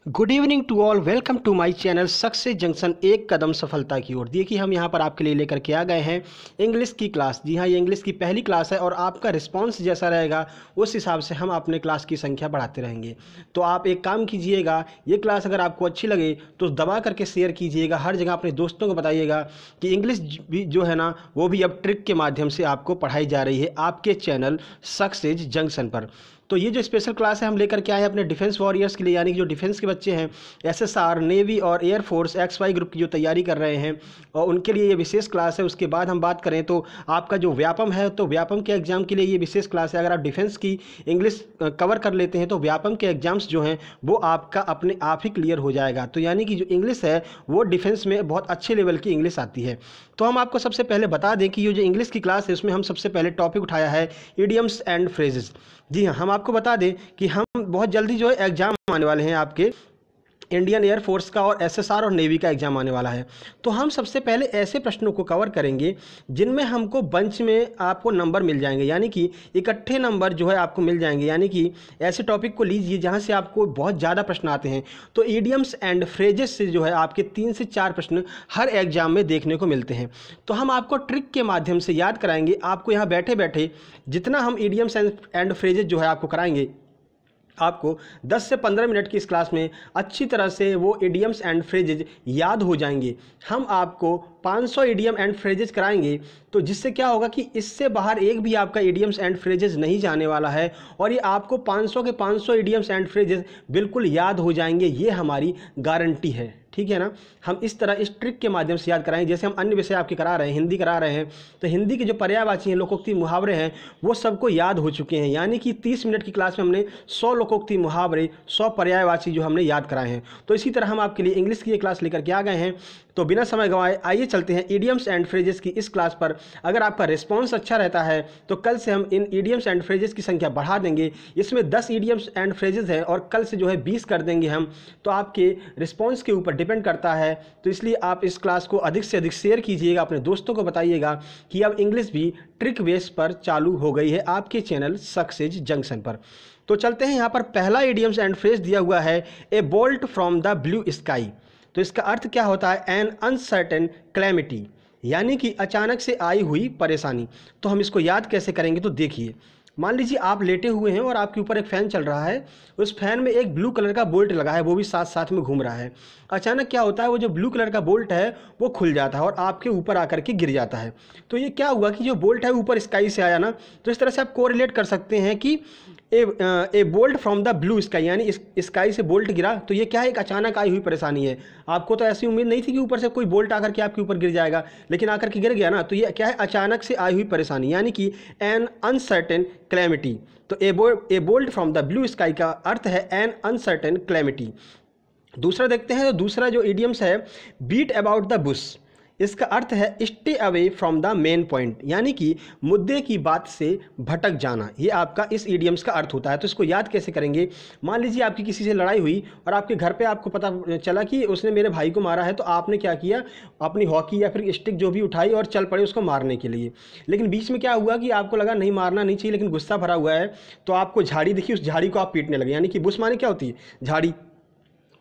Good evening to all. Welcome to my channel success junction, एक कदम सफलता की ओर। देखिए हम यहाँ पर आपके लिए लेकर के आ गए हैं इंग्लिश की क्लास। जी हाँ, ये इंग्लिश की पहली क्लास है और आपका रिस्पांस जैसा रहेगा उस हिसाब से हम अपने क्लास की संख्या बढ़ाते रहेंगे। तो आप एक काम कीजिएगा, ये क्लास अगर आपको अच्छी लगे तो दबा करके शेयर कीजिएगा, हर जगह अपने दोस्तों को बताइएगा कि इंग्लिश भी जो है ना वो भी अब ट्रिक के माध्यम से आपको पढ़ाई जा रही है आपके चैनल सक्सेस जंक्शन पर। तो ये जो स्पेशल क्लास है हम लेकर के आए हैं अपने डिफेंस वॉरियर्स के लिए, यानी कि जो डिफेंस के बच्चे हैं, एसएसआर, नेवी और एयरफोर्स XY ग्रुप की जो तैयारी कर रहे हैं और उनके लिए ये विशेष क्लास है। उसके बाद हम बात करें तो आपका जो व्यापम है, तो व्यापम के एग्जाम के लिए ये विशेष क्लास है। अगर आप डिफेंस की इंग्लिश कवर कर लेते हैं तो व्यापम के एग्जाम्स जो हैं वो आपका अपने आप ही क्लियर हो जाएगा। तो यानी कि जो इंग्लिश है वो डिफेंस में बहुत अच्छे लेवल की इंग्लिश आती है। तो हम आपको सबसे पहले बता दें कि ये जो इंग्लिश की क्लास है उसमें हम सबसे पहले टॉपिक उठाया है इडियम्स एंड फ्रेजेस। जी हाँ, हम आपको बता दें कि हम बहुत जल्दी जो है एग्जाम आने वाले हैं आपके इंडियन एयरफोर्स का और एसएसआर और नेवी का एग्जाम आने वाला है। तो हम सबसे पहले ऐसे प्रश्नों को कवर करेंगे जिनमें हमको बंच में आपको नंबर मिल जाएंगे, यानी कि इकट्ठे नंबर जो है आपको मिल जाएंगे। यानी कि ऐसे टॉपिक को लीजिए जहां से आपको बहुत ज़्यादा प्रश्न आते हैं। तो इडियम्स एंड फ्रेजेस से जो है आपके 3 से 4 प्रश्न हर एग्जाम में देखने को मिलते हैं। तो हम आपको ट्रिक के माध्यम से याद कराएंगे। आपको यहाँ बैठे बैठे जितना हम इडियम्स एंड फ्रेजेस जो है आपको कराएंगे, आपको 10 से 15 मिनट की इस क्लास में अच्छी तरह से वो इडियम्स एंड फ्रेजेज याद हो जाएंगे। हम आपको 500 इडियम एंड फ्रेजेज कराएंगे, तो जिससे क्या होगा कि इससे बाहर एक भी आपका इडियम्स एंड फ्रेजेज नहीं जाने वाला है और ये आपको 500 के 500 इडियम्स एंड फ्रेजेज बिल्कुल याद हो जाएंगे, ये हमारी गारंटी है। ठीक है ना। हम इस तरह इस ट्रिक के माध्यम से याद कराएंगे। जैसे हम अन्य विषय आपके करा रहे हैं, हिंदी करा रहे हैं, तो हिंदी के जो पर्यायवाची हैं, लोकोक्ति मुहावरे हैं, वो सबको याद हो चुके हैं। यानी कि 30 मिनट की क्लास में हमने 100 लोकोक्ति मुहावरे, 100 पर्यायवाची जो हमने याद कराए हैं। तो इसी तरह हम आपके लिए इंग्लिश की ये क्लास लेकर के आ गए हैं। तो बिना समय गंवाए आइए चलते हैं इडियम्स एंड फ्रेजेस की इस क्लास पर। अगर आपका रिस्पांस अच्छा रहता है तो कल से हम इन इडियम्स एंड फ्रेजेस की संख्या बढ़ा देंगे। इसमें 10 इडियम्स एंड फ्रेजेस है और कल से जो है 20 कर देंगे हम। तो आपके रिस्पांस के ऊपर डिपेंड करता है। तो इसलिए आप इस क्लास को अधिक से अधिक शेयर कीजिएगा, अपने दोस्तों को बताइएगा कि अब इंग्लिश भी ट्रिक बेस पर चालू हो गई है आपके चैनल सक्सेस जंक्शन पर। तो चलते हैं, यहाँ पर पहला इडियम्स एंड फ्रेज दिया हुआ है ए bolt from the blue sky. तो इसका अर्थ क्या होता है? एन अनसर्टेन क्लैमिटी, यानी कि अचानक से आई हुई परेशानी। तो हम इसको याद कैसे करेंगे? तो देखिए, मान लीजिए आप लेटे हुए हैं और आपके ऊपर एक फ़ैन चल रहा है। उस फैन में एक ब्लू कलर का बोल्ट लगा है, वो भी साथ साथ में घूम रहा है। अचानक क्या होता है, वो जो ब्लू कलर का बोल्ट है वो खुल जाता है और आपके ऊपर आकर के गिर जाता है। तो ये क्या हुआ कि जो बोल्ट है ऊपर स्काई से आया ना, तो इस तरह से आप कोरिलेट कर सकते हैं कि ए bolt from the blue sky, यानी स्काई से बोल्ट गिरा। तो ये क्या है? एक अचानक आई हुई परेशानी है। आपको तो ऐसी उम्मीद नहीं थी कि ऊपर से कोई बोल्ट आकर के आपके ऊपर गिर जाएगा, लेकिन आकर के गिर गया ना। तो ये क्या है? अचानक से आई हुई परेशानी, यानी कि एन अनसर्टेन क्लैमिटी। तो a bolt from the blue sky का अर्थ है एन अनसर्टेन क्लैमिटी। दूसरा देखते हैं। तो दूसरा जो इडियम्स है बीट अबाउट द बुश, इसका अर्थ है stay away from the main point, यानी कि मुद्दे की बात से भटक जाना। ये आपका इस इडियम्स का अर्थ होता है। तो इसको याद कैसे करेंगे? मान लीजिए आपकी किसी से लड़ाई हुई और आपके घर पे आपको पता चला कि उसने मेरे भाई को मारा है। तो आपने क्या किया? अपनी हॉकी या फिर स्टिक जो भी उठाई और चल पड़े उसको मारने के लिए। लेकिन बीच में क्या हुआ कि आपको लगा नहीं मारना नहीं चाहिए, लेकिन गुस्सा भरा हुआ है, तो आपको झाड़ी दिखी, उस झाड़ी को आप पीटने लगे। यानी कि बुश माने क्या होती है? झाड़ी।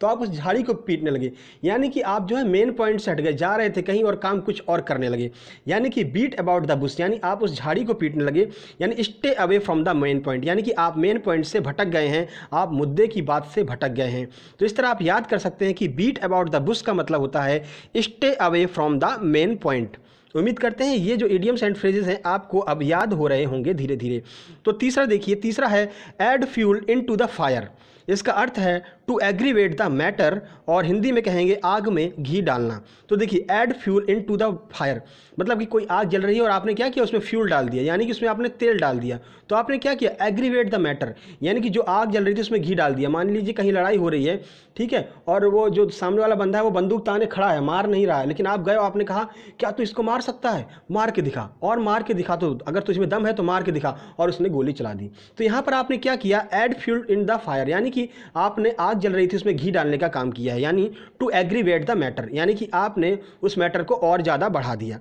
तो आप उस झाड़ी को पीटने लगे, यानी कि आप जो है मेन पॉइंट से हट गए, जा रहे थे कहीं और काम कुछ और करने लगे। यानी कि बीट अबाउट द बुश, यानी आप उस झाड़ी को पीटने लगे, यानी stay away from the main point, यानी कि आप मेन पॉइंट से भटक गए हैं, आप मुद्दे की बात से भटक गए हैं। तो इस तरह आप याद कर सकते हैं कि बीट अबाउट द बुश का मतलब होता है stay away from the main point. उम्मीद करते हैं ये जो इडियम्स एंड फ्रेजेस हैं आपको अब याद हो रहे होंगे धीरे धीरे। तो तीसरा देखिए, तीसरा है add fuel into the fire. इसका अर्थ है टू एग्रीवेट द मैटर, और हिंदी में कहेंगे आग में घी डालना। तो देखिए, add fuel into the fire मतलब कि कोई आग जल रही है और आपने क्या किया? उसमें फ्यूल डाल दिया, यानी कि उसमें आपने तेल डाल दिया। तो आपने क्या किया? एग्रीवेट द मैटर, यानी कि जो आग जल रही थी उसमें घी डाल दिया। मान लीजिए कहीं लड़ाई हो रही है, ठीक है, और वो जो सामने वाला बंदा है वो बंदूक ताने खड़ा है, मार नहीं रहा है, लेकिन आप गए, आपने कहा क्या तू इसको मार सकता है? मार के दिखा, और मार के दिखा, तो अगर तुझमें दम है तो मार के दिखा, और उसने गोली चला दी। तो यहाँ पर आपने क्या किया? Add fuel in the fire, यानी कि आपने आग जल रही थी उसमें घी डालने का काम किया है, यानी टू एग्रीवेट द मैटर, यानी कि आपने उस मैटर को और ज़्यादा बढ़ा दिया।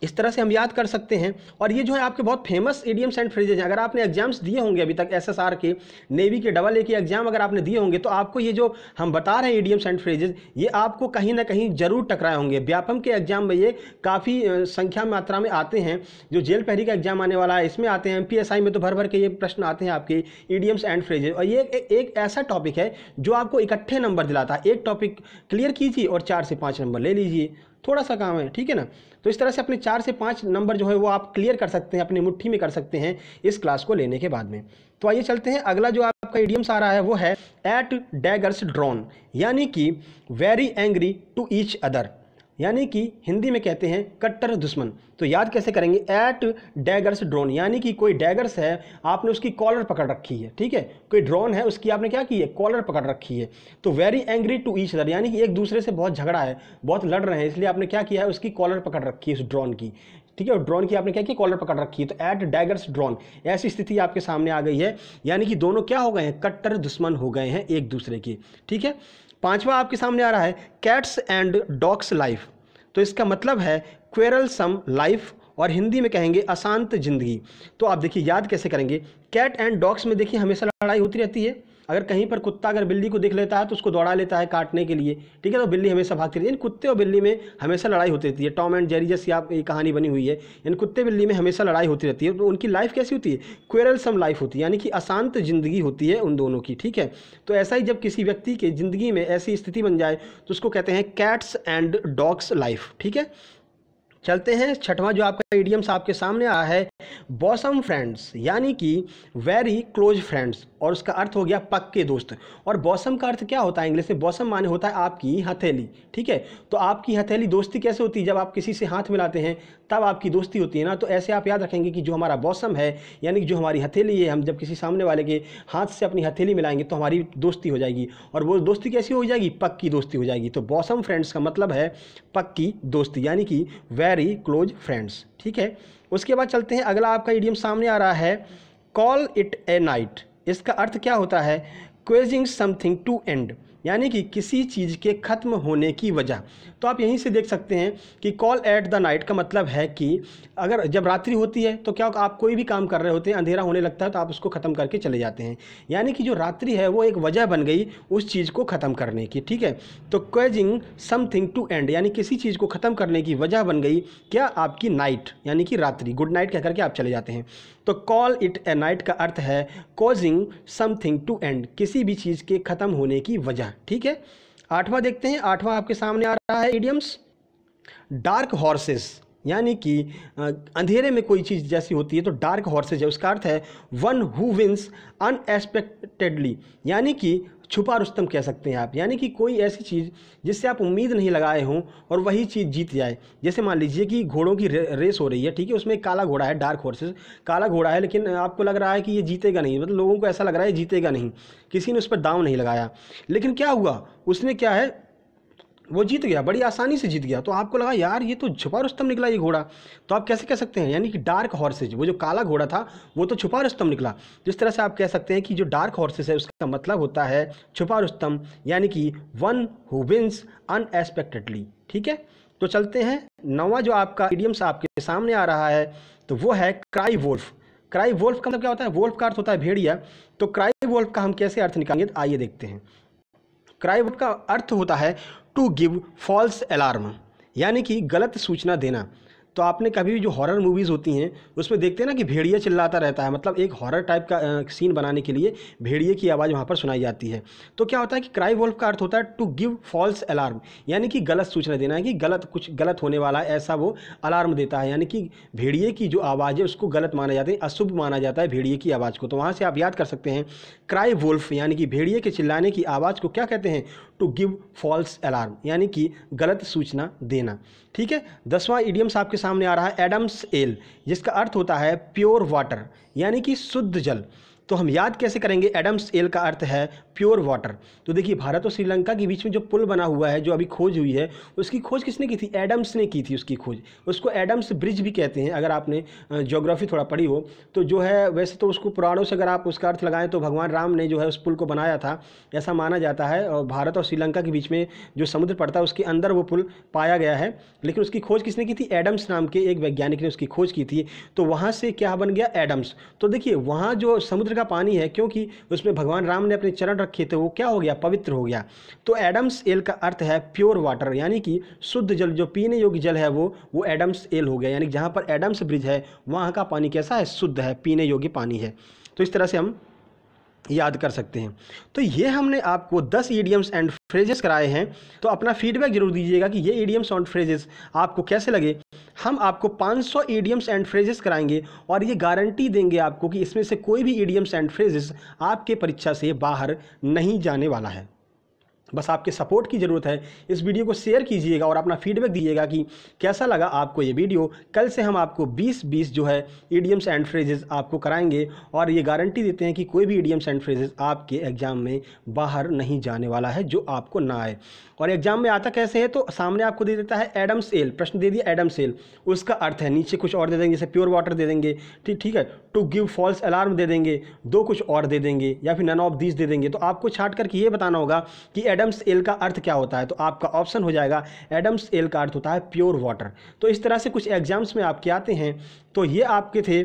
इस तरह से हम याद कर सकते हैं। और ये जो है आपके बहुत फेमस इडियम्स एंड फ्रेजेज हैं। अगर आपने एग्जाम्स दिए होंगे अभी तक एसएसआर के, नेवी के, AA के एग्जाम अगर आपने दिए होंगे तो आपको ये जो हम बता रहे हैं इडियम्स एंड फ्रेजेज, ये आपको कहीं ना कहीं जरूर टकराए होंगे। व्यापम के एग्जाम में ये काफ़ी संख्या मात्रा में आते हैं। जो जेल पहरी का एग्जाम आने वाला है इसमें आते हैं, MPSI में तो भर भर के ये प्रश्न आते हैं आपके इडियम्स एंड फ्रेजेज। और ये एक ऐसा टॉपिक है जो आपको इकट्ठे नंबर दिलाता है। एक टॉपिक क्लियर कीजिए और 4 से 5 नंबर ले लीजिए, थोड़ा सा काम है, ठीक है ना। तो इस तरह से अपने 4 से 5 नंबर जो है वो आप क्लियर कर सकते हैं, अपनी मुट्ठी में कर सकते हैं इस क्लास को लेने के बाद में। तो आइए चलते हैं, अगला जो आपका इडियम्स आ रहा है वो है एट डैगर्स ड्रॉन, यानी कि very angry to each other, यानी कि हिंदी में कहते हैं कट्टर दुश्मन। तो याद कैसे करेंगे, एट डैगर्स ड्रोन, यानी कि कोई डैगर्स है, आपने उसकी कॉलर पकड़ रखी है, ठीक है। कोई ड्रोन है, उसकी आपने क्या की है, कॉलर पकड़ रखी है। तो very angry to each other, यानी कि एक दूसरे से बहुत झगड़ा है, बहुत लड़ रहे हैं, इसलिए आपने क्या किया है, उसकी कॉलर पकड़ रखी है उस ड्रोन की, ठीक है। ड्रोन की आपने क्या किया, कॉलर पकड़ रखी है। तो एट डैगर्स ड्रोन, ऐसी स्थिति आपके सामने आ गई है, यानी कि दोनों क्या हो गए हैं, कट्टर दुश्मन हो गए हैं एक दूसरे के, ठीक है। पांचवा आपके सामने आ रहा है कैट्स एंड डॉग्स लाइफ। तो इसका मतलब है क्वेरलसम लाइफ, और हिंदी में कहेंगे अशांत जिंदगी। तो आप देखिए याद कैसे करेंगे, कैट एंड डॉग्स में देखिए हमेशा लड़ाई होती रहती है। अगर कहीं पर कुत्ता अगर बिल्ली को देख लेता है तो उसको दौड़ा लेता है काटने के लिए, ठीक है। तो बिल्ली हमेशा भागती रहती है, कुत्ते और बिल्ली में हमेशा लड़ाई होती रहती है। टॉम एंड जेरी जैसी आप ये कहानी बनी हुई है, यानी कुत्ते बिल्ली में हमेशा लड़ाई होती रहती है। तो उनकी लाइफ कैसी होती है, क्वेरलसम लाइफ होती है, यानी कि अशांत जिंदगी होती है उन दोनों की, ठीक है। तो ऐसा ही जब किसी व्यक्ति के ज़िंदगी में ऐसी स्थिति बन जाए तो उसको कहते हैं कैट्स एंड डॉग्स लाइफ, ठीक है। चलते हैं, छठवां जो आपका इडियम्स आपके सामने आया है बॉसम फ्रेंड्स, यानी कि वेरी क्लोज फ्रेंड्स, और उसका अर्थ हो गया पक्के दोस्त। और बॉसम का अर्थ क्या होता है इंग्लिश में, बॉसम माने होता है आपकी हथेली, ठीक है। तो आपकी हथेली दोस्ती कैसे होती है, जब आप किसी से हाथ मिलाते हैं तब आपकी दोस्ती होती है ना। तो ऐसे आप याद रखेंगे कि जो हमारा बॉसम है, यानी कि जो हमारी हथेली है, हम जब किसी सामने वाले के हाथ से अपनी हथेली मिलाएंगे तो हमारी दोस्ती हो जाएगी। और वो दोस्ती कैसी हो जाएगी, पक्की दोस्ती हो जाएगी। तो बॉसम फ्रेंड्स का मतलब है पक्की दोस्ती, यानी कि वेरी क्लोज फ्रेंड्स, ठीक है। उसके बाद चलते हैं, अगला आपका इडियम सामने आ रहा है कॉल इट ए नाइट। इसका अर्थ क्या होता है, क्वेजिंग समथिंग टू एंड, यानी कि किसी चीज़ के ख़त्म होने की वजह। तो आप यहीं से देख सकते हैं कि कॉल एट द नाइट का मतलब है कि अगर जब रात्रि होती है तो क्या आप कोई भी काम कर रहे होते हैं, अंधेरा होने लगता है तो आप उसको ख़त्म करके चले जाते हैं, यानी कि जो रात्रि है वो एक वजह बन गई उस चीज़ को ख़त्म करने की, ठीक है। तो क्वेजिंग समथिंग टू एंड, यानी किसी चीज़ को ख़त्म करने की वजह बन गई क्या, आपकी नाइट, यानी कि रात्रि, गुड नाइट कह करके आप चले जाते हैं। तो कॉल इट ए नाइट का अर्थ है कॉजिंग समथिंग टू एंड, किसी भी चीज़ के ख़त्म होने की वजह, ठीक है। आठवां देखते हैं, आठवां आपके सामने आ रहा है इडियम्स डार्क हॉर्सेस, यानी कि अंधेरे में कोई चीज़ जैसी होती है तो डार्क हॉर्सेज है, उसका अर्थ है वन हु विंस अनएक्सपेक्टेडली, यानी कि छुपा रुस्तम कह सकते हैं आप, यानी कि कोई ऐसी चीज़ जिससे आप उम्मीद नहीं लगाए हों और वही चीज़ जीत जाए। जैसे मान लीजिए कि घोड़ों की रेस हो रही है, ठीक है, उसमें एक काला घोड़ा है, डार्क हॉर्सेस, काला घोड़ा है, लेकिन आपको लग रहा है कि ये जीतेगा नहीं, मतलब लोगों को ऐसा लग रहा है जीतेगा नहीं, किसी ने उस पर दांव नहीं लगाया, लेकिन क्या हुआ, उसने क्या है, वो जीत गया, बड़ी आसानी से जीत गया। तो आपको लगा यार ये तो छुपा रुस्तम निकला ये घोड़ा, तो आप कैसे कह सकते हैं, यानी कि डार्क हॉर्सेज, वो जो काला घोड़ा था वो तो छुपा रुस्तम निकला। जिस तरह से आप कह सकते हैं कि जो डार्क हॉर्सेज है उसका मतलब होता है छुपा रुस्तम, यानी कि वन हु विंस अनएक्सपेक्टेडली, ठीक है। तो चलते हैं, नौवां जो आपका इडियम्स आपके सामने आ रहा है तो वो है क्राई वोल्फ। क्राई वोल्फ का मतलब क्या होता है, वोल्फ का अर्थ होता है भेड़िया। तो क्राई वोल्फ का हम कैसे अर्थ निकालेंगे, आइए देखते हैं। क्राई वोल्फ का अर्थ होता है टू गिव फॉल्स अलार्म, यानी कि गलत सूचना देना। तो आपने कभी भी जो हॉरर मूवीज़ होती हैं उसमें देखते हैं ना कि भेड़िया चिल्लाता रहता है, मतलब एक हॉरर टाइप का सीन बनाने के लिए भेड़िए की आवाज़ वहाँ पर सुनाई जाती है। तो क्या होता है कि क्राई वोल्फ का अर्थ होता है टू गिव फॉल्स अलार्म, यानी कि गलत सूचना देना है कि कुछ गलत होने वाला है, ऐसा वो अलार्म देता है। यानी कि भेड़िए की जो आवाज़ है उसको गलत माना जाता है, अशुभ माना जाता है भेड़िए की आवाज़ को। तो वहाँ से आप याद कर सकते हैं क्राई वोल्फ, यानी कि भेड़िए के चिल्लाने की आवाज़ को क्या कहते हैं, टू गिव फॉल्स अलार्म, यानी कि गलत सूचना देना, ठीक है। 10वां इडियम्स आपके सामने आ रहा है एडम्स एल, जिसका अर्थ होता है प्योर वाटर, यानी कि शुद्ध जल। तो हम याद कैसे करेंगे? एडम्स एल का अर्थ है प्योर वाटर। तो देखिए भारत और श्रीलंका के बीच में जो पुल बना हुआ है, जो अभी खोज हुई है, उसकी खोज किसने की थी? एडम्स ने की थी उसकी खोज। उसको एडम्स ब्रिज भी कहते हैं। अगर आपने ज्योग्राफी थोड़ा पढ़ी हो तो जो है, वैसे तो उसको पुराणों से अगर आप उसका अर्थ लगाएं तो भगवान राम ने जो है उस पुल को बनाया था, ऐसा माना जाता है। और भारत और श्रीलंका के बीच में जो समुद्र पड़ता है उसके अंदर वो पुल पाया गया है। लेकिन उसकी खोज किसने की थी? एडम्स नाम के एक वैज्ञानिक ने उसकी खोज की थी। तो वहाँ से क्या बन गया? एडम्स। तो देखिए वहाँ जो समुद्र का पानी है, क्योंकि उसमें भगवान राम ने अपने चरण रखे थे, वो क्या हो गया? पवित्र हो गया। तो एडम्स एल का अर्थ है प्योर वाटर, यानी कि शुद्ध जल, जो पीने योग्य जल है वो एडम्स एल हो गया। यानी जहाँ पर एडम्स ब्रिज है वहाँ का पानी कैसा है? शुद्ध है, पीने योग्य पानी है। तो इस तरह से हम याद कर सकते हैं। तो ये हमने आपको 10 ईडियम्स एंड फ्रेजेस कराए हैं। तो अपना फीडबैक जरूर दीजिएगा कि ये ईडियम्स एंड फ्रेजेस आपको कैसे लगे। हम आपको 500 ईडियम्स एंड फ्रेजेस कराएंगे और ये गारंटी देंगे आपको कि इसमें से कोई भी ईडियम्स एंड फ्रेजेस आपके परीक्षा से बाहर नहीं जाने वाला है। बस आपके सपोर्ट की ज़रूरत है। इस वीडियो को शेयर कीजिएगा और अपना फीडबैक दीजिएगा कि कैसा लगा आपको ये वीडियो। कल से हम आपको 20 जो है ईडियम्स एंड फ्रेजेस आपको कराएंगे और ये गारंटी देते हैं कि कोई भी ईडियम्स एंड फ्रेजेस आपके एग्जाम में बाहर नहीं जाने वाला है, जो आपको ना आए। और एग्जाम में आता कैसे है? तो सामने आपको दे देता है एडम्स एल, प्रश्न दे दिया एडम्स एल, उसका अर्थ है, नीचे कुछ और दे देंगे, जैसे प्योर वाटर दे देंगे, ठीक है, टू गिव फॉल्स अलार्म दे देंगे, दो कुछ और दे देंगे, या फिर नन ऑफ दीज दे देंगे। तो आपको छाट करके ये बताना होगा कि एडम्स एल का अर्थ क्या होता है। तो आपका ऑप्शन हो जाएगा एडम्स एल का अर्थ होता है प्योर वाटर। तो इस तरह से कुछ एग्जाम्स में आपके आते हैं। तो ये आपके थे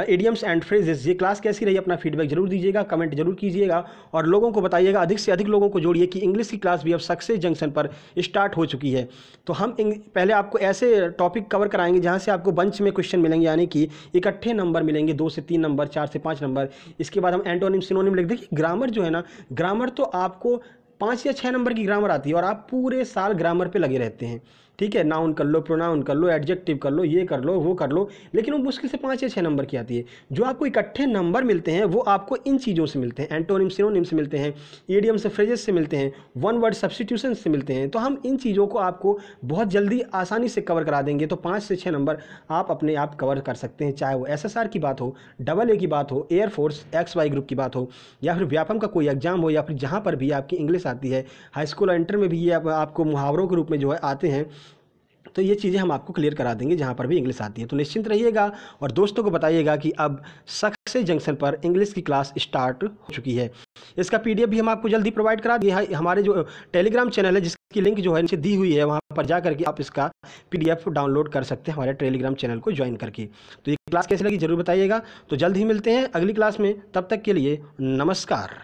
इडियम्स एंड फ्रेजेस। ये क्लास कैसी रही? अपना फीडबैक जरूर दीजिएगा, कमेंट जरूर कीजिएगा और लोगों को बताइएगा, अधिक से अधिक लोगों को जोड़िए कि इंग्लिश की क्लास भी अब सक्सेस जंक्शन पर स्टार्ट हो चुकी है। तो हम पहले आपको ऐसे टॉपिक कवर कराएंगे जहाँ से आपको बंच में क्वेश्चन मिलेंगे, यानी कि इकट्ठे नंबर मिलेंगे, 2 से 3 नंबर, 4 से 5 नंबर। इसके बाद हम एंटोनिम सिनोनिम लिख देंगे। ग्रामर जो है ना, ग्रामर तो आपको 5 या 6 नंबर की ग्रामर आती है और आप पूरे साल ग्रामर पे लगे रहते हैं, ठीक है। नाउन कर लो, प्रोनाउन कर लो, एडजेक्टिव कर लो, ये कर लो, वो कर लो, लेकिन वो मुश्किल से 5 या 6 नंबर की आती है। जो आपको इकट्ठे नंबर मिलते हैं वो आपको इन चीज़ों से मिलते हैं, एंटोनिम सिनोनिम से मिलते हैं, ईडियम से, फ्रेजेस से मिलते हैं, वन वर्ड सब्स्टिट्यूशन से मिलते हैं। तो हम इन चीज़ों को आपको बहुत जल्दी आसानी से कवर करा देंगे। तो 5 से 6 नंबर आप अपने आप कवर कर सकते हैं, चाहे वो SSR की बात हो, AA की बात हो, एयरफोर्स XY ग्रुप की बात हो, या फिर व्यापम का कोई एग्जाम हो, या फिर जहाँ पर भी आपकी इंग्लिश आती है। हाई स्कूल और इंटर में भी ये आपको मुहावरों के रूप में जो है आते हैं। तो ये चीज़ें हम आपको क्लियर करा देंगे जहाँ पर भी इंग्लिश आती है। तो निश्चिंत रहिएगा और दोस्तों को बताइएगा कि अब सक्सेस जंक्शन पर इंग्लिश की क्लास स्टार्ट हो चुकी है। इसका PDF भी हम आपको जल्दी प्रोवाइड करा दिए। हमारे जो टेलीग्राम चैनल है, जिसकी लिंक जो है नीचे दी हुई है, वहाँ पर जा करके आप इसका PDF डाउनलोड कर सकते हैं हमारे टेलीग्राम चैनल को ज्वाइन करके। तो ये क्लास कैसी लगी जरूर बताइएगा। तो जल्द ही मिलते हैं अगली क्लास में, तब तक के लिए नमस्कार।